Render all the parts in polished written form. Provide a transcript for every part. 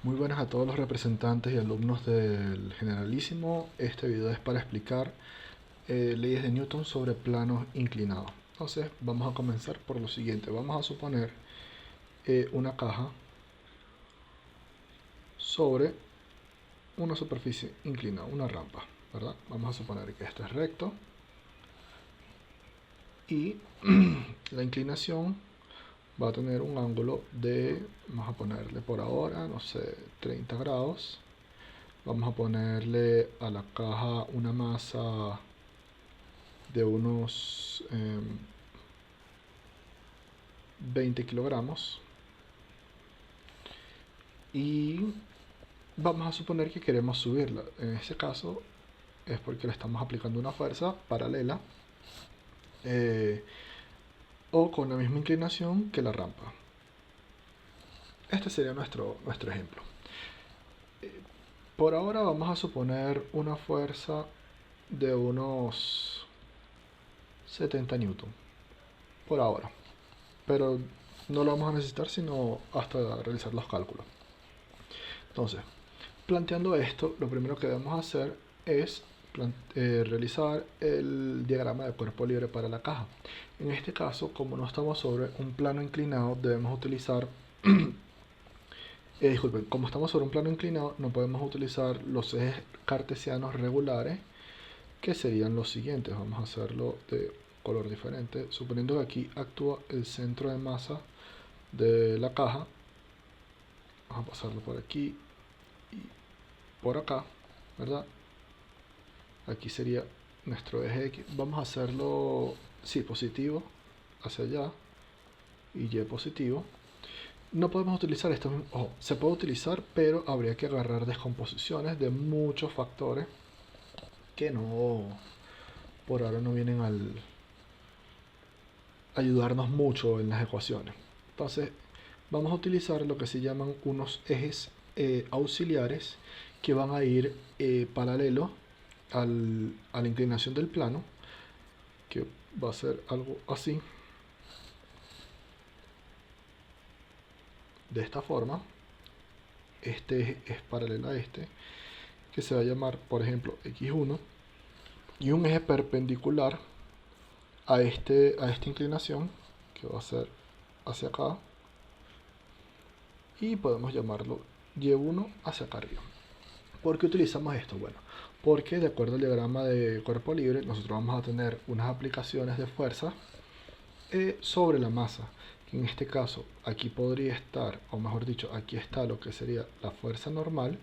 Muy buenas a todos los representantes y alumnos del Generalísimo. Este video es para explicar leyes de Newton sobre planos inclinados. Entonces vamos a comenzar por lo siguiente. Vamos a suponer una caja sobre una superficie inclinada, una rampa, ¿verdad? Vamos a suponer que esto es recto y la inclinación va a tener un ángulo de, vamos a ponerle por ahora, no sé, 30 grados. Vamos a ponerle a la caja una masa de unos 20 kilogramos y vamos a suponer que queremos subirla. En este caso es porque le estamos aplicando una fuerza paralela eh, o con la misma inclinación que la rampa. Este sería nuestro ejemplo. Por ahora vamos a suponer una fuerza de unos 70 newton por ahora, pero no lo vamos a necesitar sino hasta realizar los cálculos. Entonces, planteando esto, lo primero que debemos hacer es realizar el diagrama de cuerpo libre para la caja. En este caso, como no estamos sobre un plano inclinado, debemos utilizar disculpen, como estamos sobre un plano inclinado, no podemos utilizar los ejes cartesianos regulares, que serían los siguientes. Vamos a hacerlo de color diferente. Suponiendo que aquí actúa el centro de masa de la caja, vamos a pasarlo por aquí y por acá, ¿verdad? Aquí sería nuestro eje X. Vamos a hacerlo, sí, positivo hacia allá y Y positivo. No podemos utilizar esto, ojo, se puede utilizar, pero habría que agarrar descomposiciones de muchos factores que no, por ahora no vienen al ayudarnos mucho en las ecuaciones. Entonces, vamos a utilizar lo que se llaman unos ejes auxiliares que van a ir paralelo a la inclinación del plano, que va a ser algo así, de esta forma. Este eje es paralelo a este, que se va a llamar, por ejemplo, x1, y un eje perpendicular a esta inclinación, que va a ser hacia acá, y podemos llamarlo y1 hacia acá arriba. ¿Por qué utilizamos esto? Bueno, porque de acuerdo al diagrama de cuerpo libre, nosotros vamos a tener unas aplicaciones de fuerza sobre la masa. En este caso, aquí podría estar, o mejor dicho, aquí está lo que sería la fuerza normal,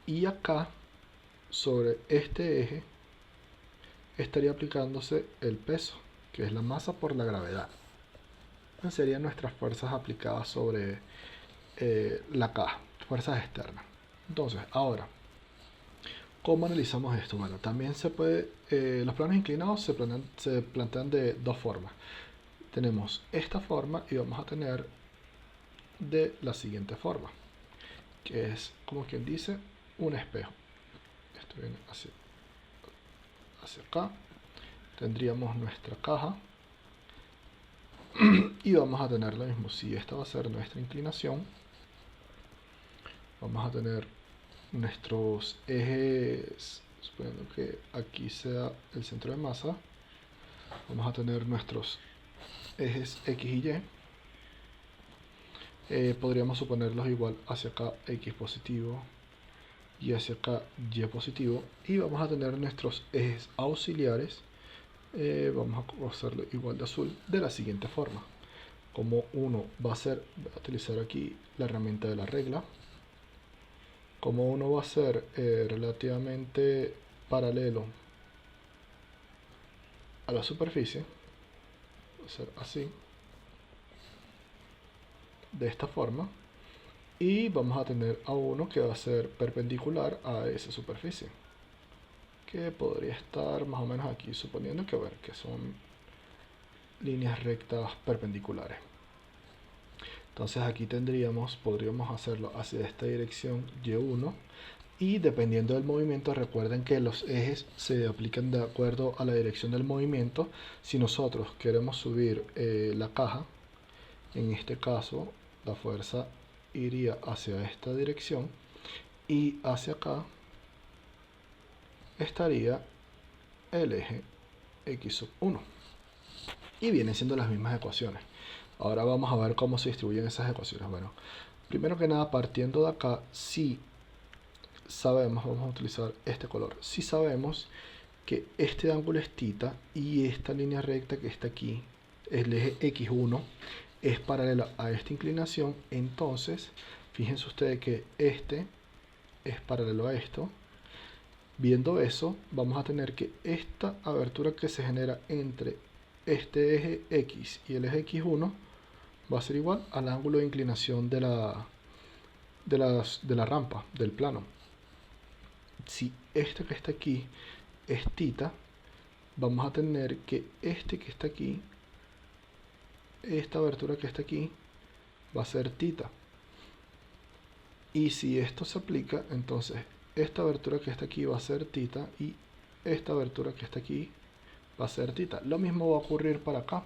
y acá, sobre este eje, estaría aplicándose el peso, que es la masa por la gravedad. Estas serían nuestras fuerzas aplicadas sobre la caja, fuerzas externas. Entonces, ahora, ¿cómo analizamos esto? Bueno, también se puede, los planos inclinados se plantean de dos formas. Tenemos esta forma y vamos a tener de la siguiente forma, que es, como quien dice, un espejo. Esto viene hacia acá. Tendríamos nuestra caja y vamos a tener lo mismo. Si esta va a ser nuestra inclinación, vamos a tener nuestros ejes, suponiendo que aquí sea el centro de masa, vamos a tener nuestros ejes X y Y. Podríamos suponerlos igual hacia acá X positivo y hacia acá Y positivo, y vamos a tener nuestros ejes auxiliares. Vamos a hacerlo igual de azul de la siguiente forma. Como uno va a ser, voy a utilizar aquí la herramienta de la regla. Como uno va a ser relativamente paralelo a la superficie, va a ser así, de esta forma, y vamos a tener a uno que va a ser perpendicular a esa superficie, que podría estar más o menos aquí, suponiendo que, ver, que son líneas rectas perpendiculares. Entonces aquí podríamos hacerlo hacia esta dirección y1, y dependiendo del movimiento, recuerden que los ejes se aplican de acuerdo a la dirección del movimiento. Si nosotros queremos subir la caja, en este caso la fuerza iría hacia esta dirección y hacia acá estaría el eje x sub 1. Y vienen siendo las mismas ecuaciones. Ahora vamos a ver cómo se distribuyen esas ecuaciones. Bueno, primero que nada, partiendo de acá, si sabemos, vamos a utilizar este color, si sabemos que este ángulo es θ y esta línea recta que está aquí, el eje x1, es paralelo a esta inclinación, entonces fíjense ustedes que este es paralelo a esto. Viendo eso, vamos a tener que esta abertura que se genera entre este eje x y el eje x1 va a ser igual al ángulo de inclinación de la rampa, del plano. Si este que está aquí es θ, vamos a tener que este que está aquí, esta abertura que está aquí, va a ser θ. Y si esto se aplica, entonces esta abertura que está aquí va a ser θ y esta abertura que está aquí va a ser θ. Lo mismo va a ocurrir para acá,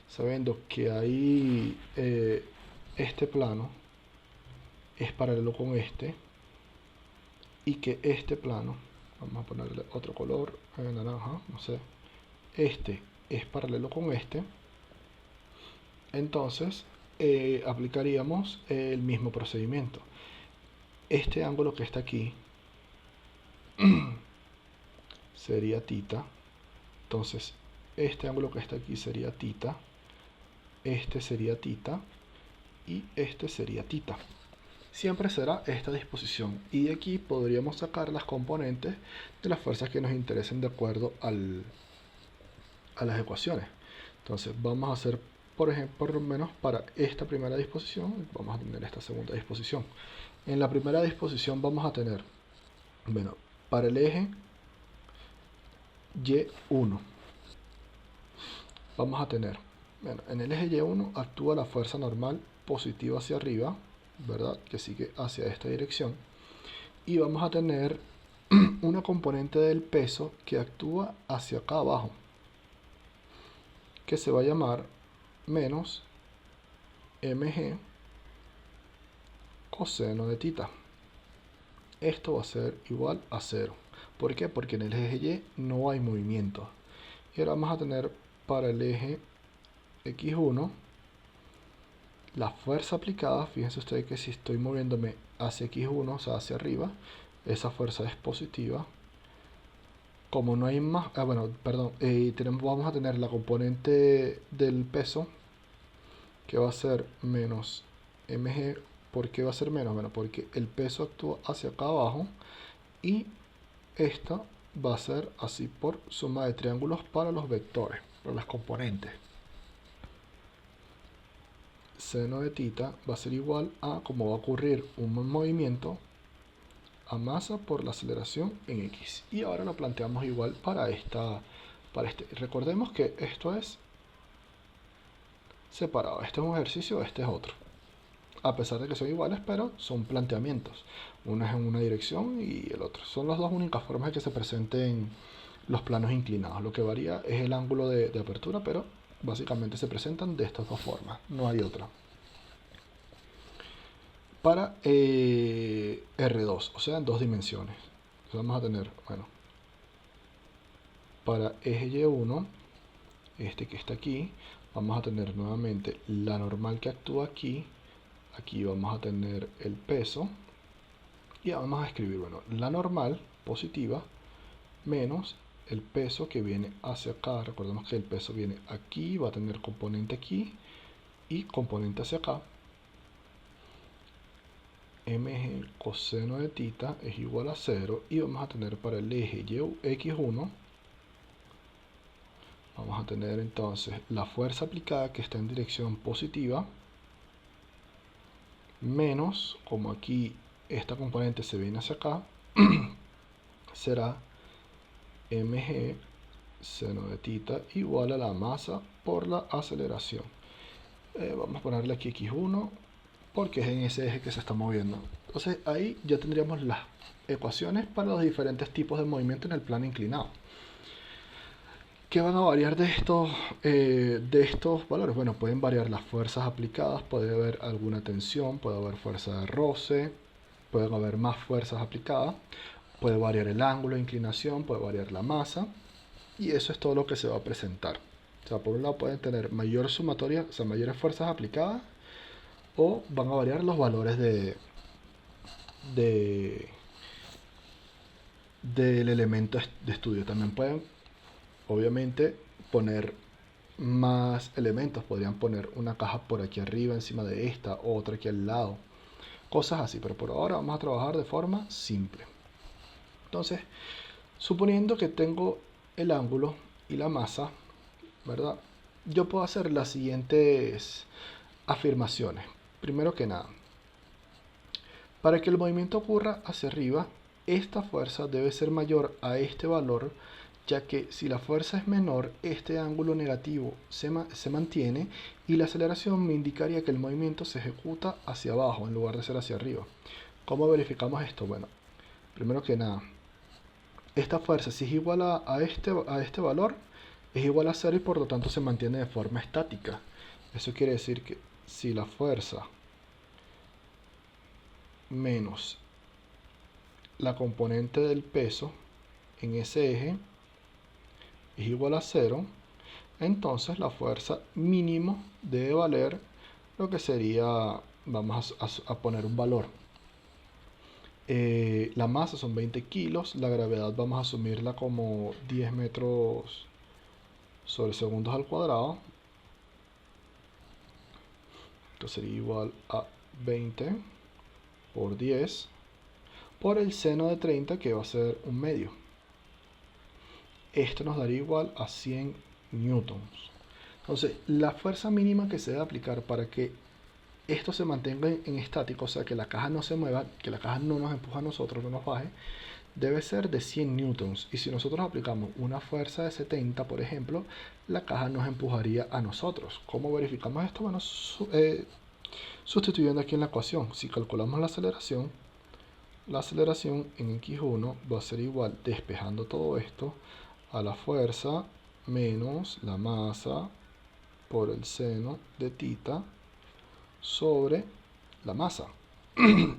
sabiendo que ahí este plano es paralelo con este y que este plano, vamos a ponerle otro color, naranja, no sé, este es paralelo con este, entonces aplicaríamos el mismo procedimiento. Este ángulo que está aquí sería θ, entonces este ángulo que está aquí sería θ, este sería θ y este sería θ. Siempre será esta disposición y de aquí podríamos sacar las componentes de las fuerzas que nos interesen de acuerdo a las ecuaciones. Entonces vamos a hacer, por ejemplo, por lo menos para esta primera disposición, vamos a tener esta segunda disposición. En la primera disposición vamos a tener, bueno, para el eje Y1 vamos a tener, bueno, en el eje Y1 actúa la fuerza normal positiva hacia arriba, ¿verdad? Que sigue hacia esta dirección. Y vamos a tener una componente del peso que actúa hacia acá abajo, que se va a llamar menos mg coseno de θ. Esto va a ser igual a 0. ¿Por qué? Porque en el eje Y no hay movimiento. Y ahora vamos a tener para el eje x1 la fuerza aplicada. Fíjense ustedes que si estoy moviéndome hacia x1, o sea hacia arriba, esa fuerza es positiva. Como no hay más, vamos a tener la componente del peso que va a ser menos mg. ¿Por qué va a ser menos? Bueno, porque el peso actúa hacia acá abajo y esta va a ser así por suma de triángulos para los vectores, para las componentes. Seno de θ va a ser igual a, como va a ocurrir un movimiento, a masa por la aceleración en x. Y ahora lo planteamos igual para este. Recordemos que esto es separado. Este es un ejercicio, este es otro. A pesar de que son iguales, pero son planteamientos. Uno es en una dirección y el otro. Son las dos únicas formas de que se presenten los planos inclinados. Lo que varía es el ángulo de apertura, pero básicamente se presentan de estas dos formas. No hay otra. Para R2, o sea, en dos dimensiones. Entonces vamos a tener, bueno, para eje Y1, este que está aquí, vamos a tener nuevamente la normal que actúa aquí. Aquí vamos a tener el peso y vamos a escribir, bueno, la normal positiva menos el peso que viene hacia acá. Recordemos que el peso viene aquí, va a tener componente aquí y componente hacia acá. mg coseno de θ es igual a 0 y vamos a tener para el eje x1, vamos a tener entonces la fuerza aplicada que está en dirección positiva menos, como aquí esta componente se viene hacia acá, será mg seno de θ igual a la masa por la aceleración. Vamos a ponerle aquí x1 porque es en ese eje que se está moviendo. Entonces ahí ya tendríamos las ecuaciones para los diferentes tipos de movimiento en el plano inclinado. ¿Qué van a variar de estos valores? Bueno, pueden variar las fuerzas aplicadas, puede haber alguna tensión, puede haber fuerza de roce, pueden haber más fuerzas aplicadas, puede variar el ángulo de inclinación, puede variar la masa, y eso es todo lo que se va a presentar. O sea, por un lado pueden tener mayor sumatoria, o sea, mayores fuerzas aplicadas, o van a variar los valores de, del elemento de estudio. También pueden, obviamente, poner más elementos. Podrían poner una caja por aquí arriba encima de esta, otra aquí al lado, cosas así, pero por ahora vamos a trabajar de forma simple. Entonces, suponiendo que tengo el ángulo y la masa, ¿verdad? Yo puedo hacer las siguientes afirmaciones. Primero que nada, para que el movimiento ocurra hacia arriba, esta fuerza debe ser mayor a este valor, ya que si la fuerza es menor, este ángulo negativo se mantiene y la aceleración me indicaría que el movimiento se ejecuta hacia abajo en lugar de ser hacia arriba. ¿Cómo verificamos esto? Bueno, primero que nada, esta fuerza, si es igual a este valor, es igual a 0 y por lo tanto se mantiene de forma estática. Eso quiere decir que si la fuerza menos la componente del peso en ese eje es igual a 0, entonces la fuerza mínimo debe valer lo que sería, vamos a poner un valor. La masa son 20 kilos, la gravedad vamos a asumirla como 10 metros sobre segundos al cuadrado. Esto sería igual a 20 por 10 por el seno de 30, que va a ser un medio. Esto nos daría igual a 100 newtons. Entonces, la fuerza mínima que se debe aplicar para que esto se mantenga en estático, o sea, que la caja no se mueva, que la caja no nos empuja a nosotros, no nos baje, debe ser de 100 newtons. Y si nosotros aplicamos una fuerza de 70, por ejemplo, la caja nos empujaría a nosotros. ¿Cómo verificamos esto? Bueno, sustituyendo aquí en la ecuación, si calculamos la aceleración en x1 va a ser igual, despejando todo esto, a la fuerza menos la masa por el seno de θ sobre la masa.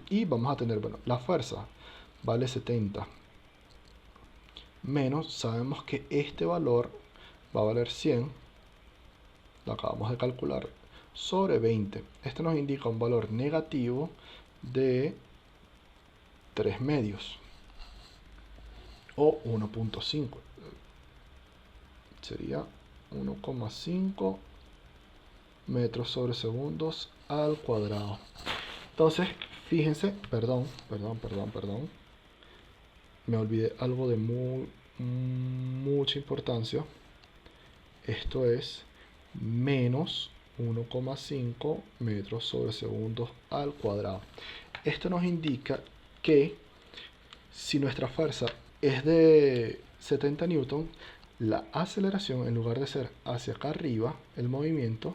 Y vamos a tener, bueno, la fuerza vale 70 menos, sabemos que este valor va a valer 100, lo acabamos de calcular, sobre 20. Esto nos indica un valor negativo de 3 medios o 1.5. Sería 1,5 metros sobre segundos al cuadrado. Entonces, fíjense, perdón, me olvidé algo de mucha importancia. Esto es menos 1,5 metros sobre segundos al cuadrado. Esto nos indica que si nuestra fuerza es de 70 newton, la aceleración, en lugar de ser hacia acá arriba, el movimiento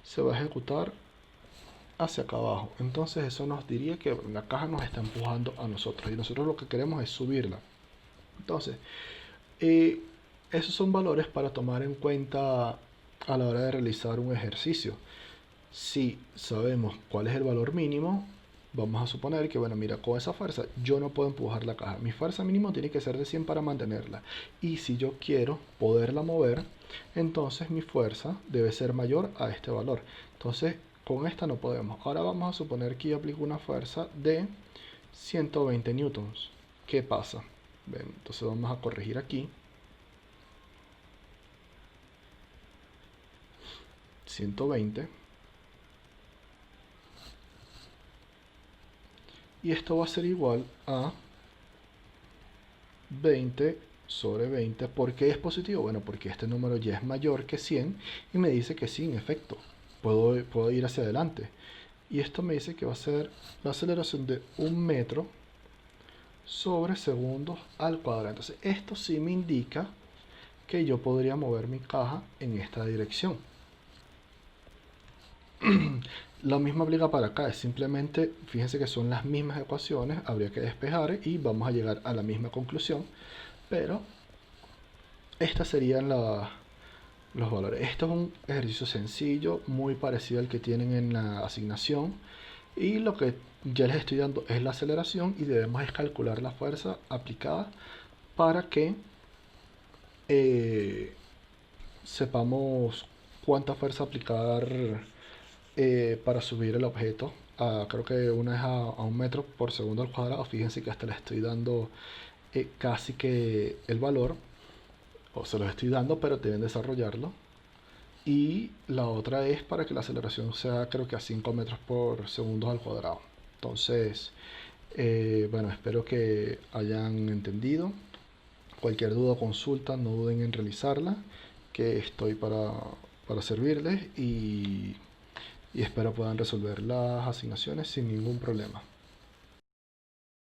se va a ejecutar hacia acá abajo. Entonces eso nos diría que la caja nos está empujando a nosotros y nosotros lo que queremos es subirla. Entonces, esos son valores para tomar en cuenta a la hora de realizar un ejercicio. Si sabemos cuál es el valor mínimo, vamos a suponer que, bueno, mira, con esa fuerza yo no puedo empujar la caja. Mi fuerza mínima tiene que ser de 100 para mantenerla. Y si yo quiero poderla mover, entonces mi fuerza debe ser mayor a este valor. Entonces, con esta no podemos. Ahora vamos a suponer que yo aplico una fuerza de 120 newtons. ¿Qué pasa? Bien, entonces vamos a corregir aquí. 120. Y esto va a ser igual a 20 sobre 20. ¿Por qué es positivo? Bueno, porque este número ya es mayor que 100 y me dice que sí, en efecto, puedo ir hacia adelante. Y esto me dice que va a ser la aceleración de 1 metro sobre segundos al cuadrado. Entonces, esto sí me indica que yo podría mover mi caja en esta dirección. Lo mismo aplica para acá, es simplemente, fíjense que son las mismas ecuaciones, habría que despejar y vamos a llegar a la misma conclusión, pero estas serían los valores. Esto es un ejercicio sencillo, muy parecido al que tienen en la asignación. Y lo que ya les estoy dando es la aceleración y debemos es calcular la fuerza aplicada para que eh, sepamos cuánta fuerza aplicar para subir el objeto. Creo que una es a 1 metro por segundo al cuadrado. Fíjense que hasta le estoy dando casi que el valor, o se los estoy dando, pero deben desarrollarlo. Y la otra es para que la aceleración sea, creo que a 5 metros por segundo al cuadrado. Entonces, bueno, espero que hayan entendido. Cualquier duda o consulta, no duden en realizarla, que estoy para servirles y espero puedan resolver las asignaciones sin ningún problema.